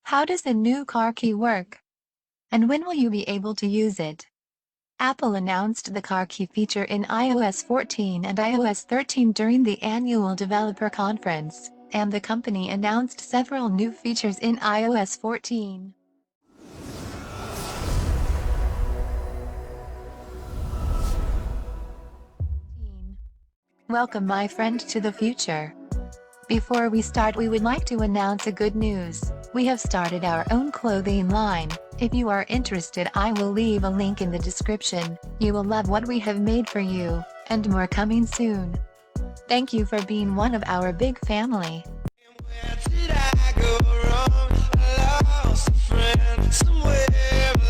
How does the new car key work? And when will you be able to use it? Apple announced the car key feature in iOS 14 and iOS 13 during the annual developer conference, and the company announced several new features in iOS 14. Welcome, my friend, to the future. Before we start, we would like to announce a good news. We have started our own clothing line. If you are interested, I will leave a link in the description. You will love what we have made for you, and more coming soon. Thank you for being one of our big family. Where did I go wrong? I lost a friend somewhere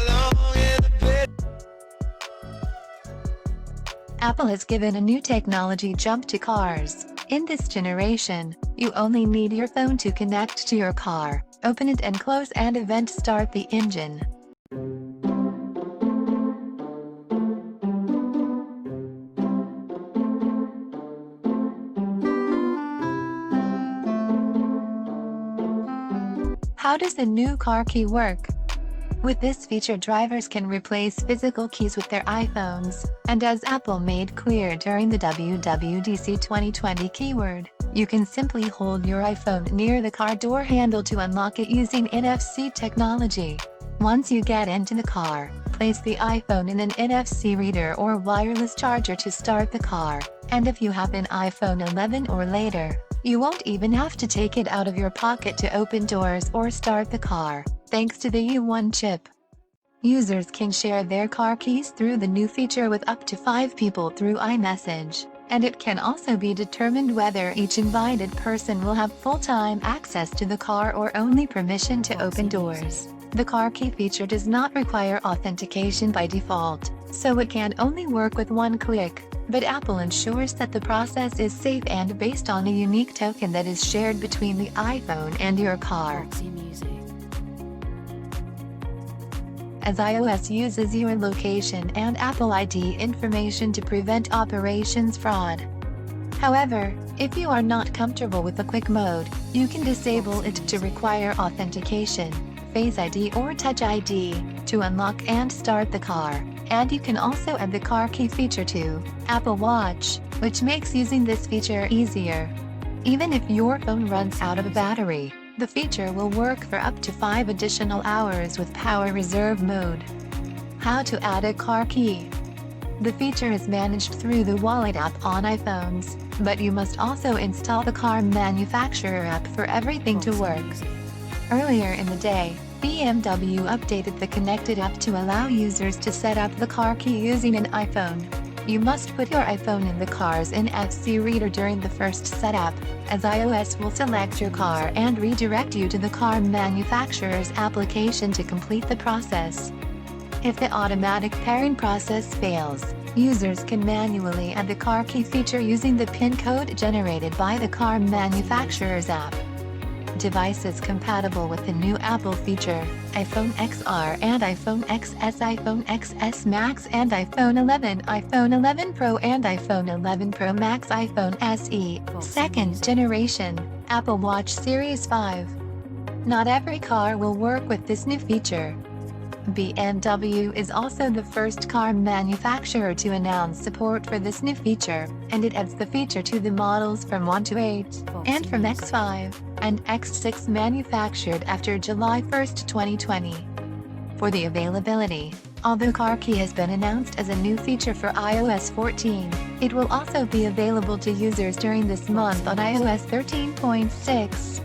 along in the bed. Apple has given a new technology jump to cars. In this generation, you only need your phone to connect to your car, open it and close and event start the engine. How does the new car key work? With this feature, drivers can replace physical keys with their iPhones, and as Apple made clear during the WWDC 2020 keyword, you can simply hold your iPhone near the car door handle to unlock it using NFC technology. Once you get into the car, place the iPhone in an NFC reader or wireless charger to start the car, and if you have an iPhone 11 or later, you won't even have to take it out of your pocket to open doors or start the car, thanks to the U1 chip. Users can share their car keys through the new feature with up to 5 people through iMessage, and it can also be determined whether each invited person will have full-time access to the car or only permission to open doors. The car key feature does not require authentication by default, so it can only work with one click. But Apple ensures that the process is safe and based on a unique token that is shared between the iPhone and your car. As iOS uses your location and Apple ID information to prevent operations fraud. However, if you are not comfortable with the quick mode, you can disable it to require authentication, Face ID or Touch ID, to unlock and start the car. And you can also add the car key feature to Apple Watch, which makes using this feature easier. Even if your phone runs out of battery, the feature will work for up to 5 additional hours with power reserve mode. How to add a car key? The feature is managed through the Wallet app on iPhones, but you must also install the car manufacturer app for everything to work. Earlier in the day, BMW updated the connected app to allow users to set up the car key using an iPhone. You must put your iPhone in the car's NFC reader during the first setup, as iOS will select your car and redirect you to the car manufacturer's application to complete the process. If the automatic pairing process fails, users can manually add the car key feature using the PIN code generated by the car manufacturer's app. Devices compatible with the new Apple feature, iPhone XR and iPhone XS, iPhone XS Max and iPhone 11, iPhone 11 Pro and iPhone 11 Pro Max, iPhone SE, second generation, Apple Watch Series 5. Not every car will work with this new feature. BMW is also the first car manufacturer to announce support for this new feature, and it adds the feature to the models from 1 to 8, and from X5 and X6 manufactured after July 1, 2020. For the availability, although car key has been announced as a new feature for iOS 14, it will also be available to users during this month on iOS 13.6.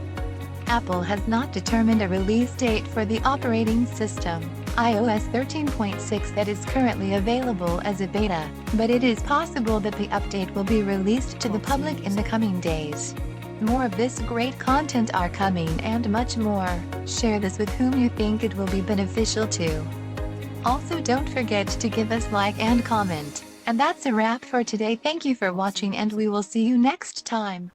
Apple has not determined a release date for the operating system, iOS 13.6, that is currently available as a beta, but it is possible that the update will be released to the public in the coming days. More of this great content are coming and much more. Share this with whom you think it will be beneficial to. Also, don't forget to give us like and comment. And that's a wrap for today. Thank you for watching and we will see you next time.